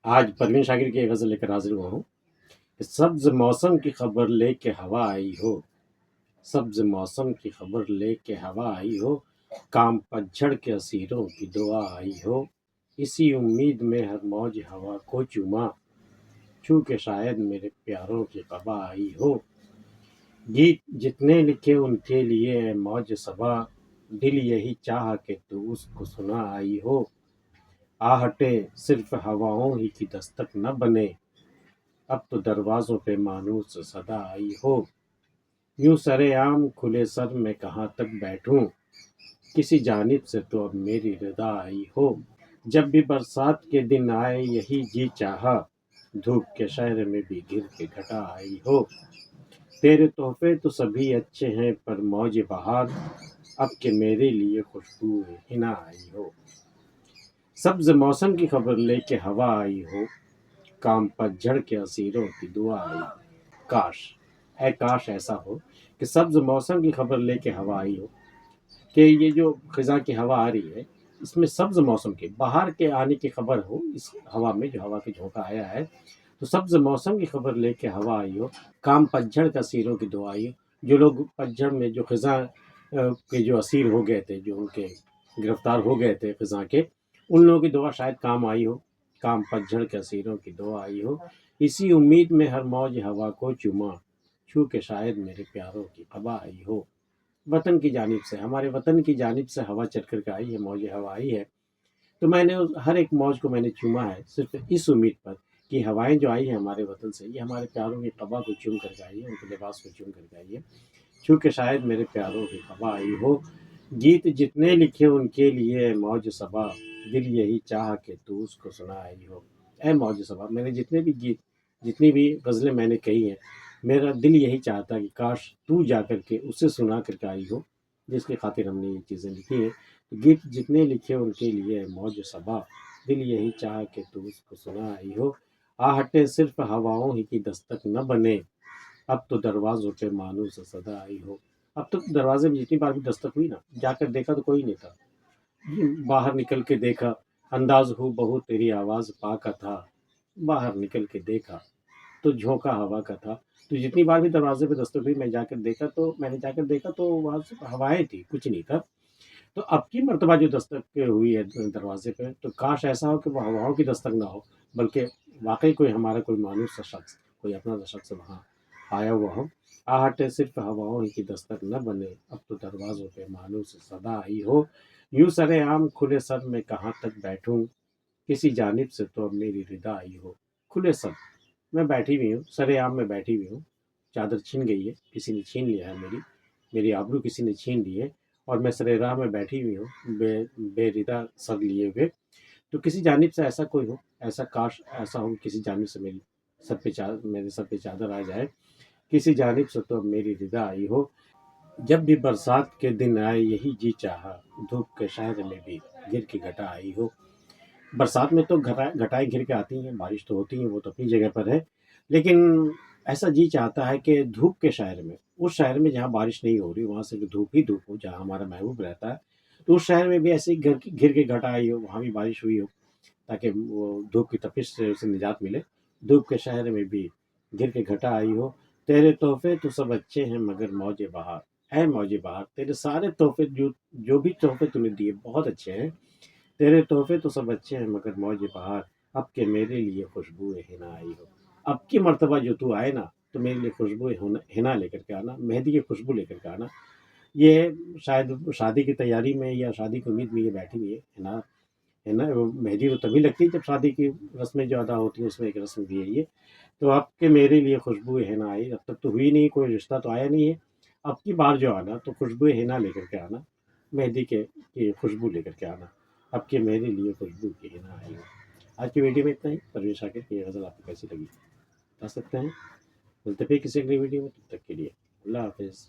آج پروین شاکر کی ایک غزل لے کر حاضر ہوا ہوں کہ سبز موسم کی خبر لے کے ہوا آئی ہو، سبز موسم کی خبر لے کے ہوا آئی ہو، کام پتجھڑ کے اسیروں کی دعا آئی ہو، اسی امید میں ہر موج ہوا کو چوما، چھو کے شاید میرے پیاروں کی قبا آئی ہو۔ گیت جتنے لکھے ان کے لیے اے موج صبا، دل یہی چاہا کہ تو اس کو سنا آئی ہو۔ آہٹیں صرف ہواؤں ہی کی دستک نہ بنے، اب تو دروازوں پہ مانوس صدا آئی ہو۔ یوں سرے عام کھلے سر میں کہاں تک بیٹھوں، کسی جانب سے تو اب میری رضا آئی ہو۔ جب بھی برسات کے دن آئے یہی جی چاہا، دھوپ کے شہر میں بھی گر کے گھٹا آئی ہو۔ تیرے تحفے تو سبھی اچھے ہیں پر موج بہار، اب کہ میرے لیے خوشبو حنا آئی ہو۔ سبز موسم کی خبر لے کے ہوا آئی ہو، کام پتجھڑ کے اسیروں کی دعا آئی ہو۔ کاش، اے کاش ایسا ہو کہ سبز موسم کی خبر لے کے ہوا آئی ہو، کہ یہ جو خزاں کی ہوا آ رہی ہے اس میں سبز موسم کی بہار کے آنے کی خبر ہو، اس ہوا میں جو ہوا کا جھونکا آیا ہے تو سبز موسم کی خبر لے کے ہوا آئی ہو، کام پتجھڑ کے اسیروں کی دعا آئی ہو۔ جو لوگ پتجھڑ میں جو خزاں کے جو اسیر ہو گئے تھے، جو ان کے گرفتار ہو گئے تھے خزاں کے، ان لوگوں کی دعا شاید کام آئی ہو، کام پتجھڑ کے اسیروں کی دعا آئی ہو۔ اسی امید میں ہر موج ہوا کو چوما، چھو کے شاید میرے پیاروں کی قبا آئی ہو۔ وطن کی جانب سے، ہمارے وطن کی جانب سے ہوا چل کر کے آئی ہے، موج ہوا آئی ہے، تو میں نے ہر ایک موج کو میں نے چوما ہے، صرف اس امید پر کہ ہوائیں جو آئی ہیں ہمارے وطن سے، یہ ہمارے پیاروں کی قبا کو چوم کر کے آئی ہے، ان کے لباس کو چوم کر کے آئی ہے، چونکہ شاید میرے پیاروں کی قبا آئی ہو۔ گیت جتنے لکھے ان کے لیے اے موج صبا، دل یہی چاہا کہ تو اس کو سنا آئی ہو۔ اے موج صبا، میں نے جتنے بھی گیت، جتنی بھی غزلیں میں نے کہی ہیں، میرا دل یہی چاہتا ہے کہ کاش تو جا کر کے اسے سنا کر کے آئی ہو جس کی خاطر ہم نے یہ چیزیں لکھی ہیں۔ گیت جتنے لکھے ان کے لیے اے موج صبا، دل یہی چاہا کہ تو اس کو سنا آئی ہو۔ آہٹیں صرف ہواؤں ہی کی دستک نہ بنے، اب تو دروازوں پہ مانوس صدا آئی ہو۔ اب تو دروازے میں جتنی بار بھی دستک ہوئی نا، جا کر دیکھا تو کوئی نہیں تھا، باہر نکل کے دیکھا، انداز ہو بہو تیری آواز پا کا تھا، باہر نکل کے دیکھا تو جھونکا ہوا کا تھا۔ تو جتنی بار بھی دروازے پہ دستک ہوئی، میں نے جا کر دیکھا تو وہاں صرف ہوائیں تھی، کچھ نہیں تھا۔ تو اب کی مرتبہ جو دستک ہوئی ہے دروازے پہ، تو کاش ایسا ہو کہ وہ ہواؤں کی دستک نہ ہو، بلکہ واقعی کوئی ہمارا کوئی مانوس سا شخص، کوئی اپنا سا شخص وہاں آیا ہوا ہو۔ آہٹیں صرف ہواؤں کی دستک نہ بنے، اب تو دروازوں پہ مانوس صدا آئی ہو۔ یوں سرے عام کھلے سر میں کہاں تک بیٹھوں، کسی جانب سے تو اب میری ردا آئی ہو۔ کھلے سر میں بیٹھی ہوئی ہوں، سرے عام میں بیٹھی ہوئی ہوں، چادر چھن گئی ہے، کسی نے چھین لیا ہے، میری آبرو کسی نے چھین لی ہے، اور میں سر راہ میں بیٹھی ہوئی ہوں، بے ردا سر لیے ہوئے۔ تو کسی جانب سے ایسا کوئی ہو، ایسا کاش ایسا ہو، کسی جانب سے میرے سر پہ چادر آ جائے، کسی جانب سے تو اب میری ردا آئی ہو۔ جب بھی برسات کے دن آئے یہی جی چاہا، دھوپ کے شہر میں بھی گر کی گھٹا آئی ہو۔ برسات میں تو گھٹائیں گر کے آتی ہیں، بارش تو ہوتی ہے، وہ تو اپنی جگہ پر ہے، لیکن ایسا جی چاہتا ہے کہ دھوپ کے شہر میں، اس شہر میں جہاں بارش نہیں ہو رہی، وہاں سے دھوپ ہی دھوپ ہو، جہاں ہمارا محبوب رہتا ہے، تو اس شہر میں بھی ایسے ہی گر کے گھٹا آئی ہو، وہاں بھی بارش ہوئی ہو، تاکہ وہ دھوپ کی تپش سے اسے نجات ملے۔ دھوپ کے شہر میں بھی گر کے گھٹا آئی ہو، تیرے تحفے تو سب اچھے ہیں مگر موج بہار، اے موج بہار، تیرے سارے تحفے جو بھی تحفے تم نے دیے بہت اچھے ہیں، تیرے تحفے تو سب اچھے ہیں مگر موج بہار، اب کہ میرے لیے خوشبو حنا آئی ہو۔ اب کی مرتبہ جو تو آئے نا تو میرے لیے خوشبو حنا لے کر کے آنا، مہندی کی خوشبو لے کر کے آنا۔ یہ شاید شادی کی تیاری میں یا شادی کی امید میں یہ بیٹھی ہوئی ہے حنا، مہندی تو تبھی لگتی ہے جب شادی کی رسمیں جو ادا ہوتی ہیں، اس میں ایک رسم بھی ہے یہ۔ تو اب کہ میرے لیے خوشبو حنا آئی، اب تک تو ہوئی نہیں، کوئی رشتہ تو آیا نہیں ہے، اب کی بار جو آنا تو خوشبو حنا لے کر کے آنا، مہندی کی خوشبو لے کر کے آنا، اب کہ میرے لیے خوشبو کی حنا آئی ہو۔ آج کی ویڈیو میں اتنا ہی۔ پروین شاکر کی یہ غزل آپ کو کیسی لگی بتا سکتے ہیں، ملتے پھر کسی اگلی ویڈیو میں، تب تک کے لیے اللہ حافظ۔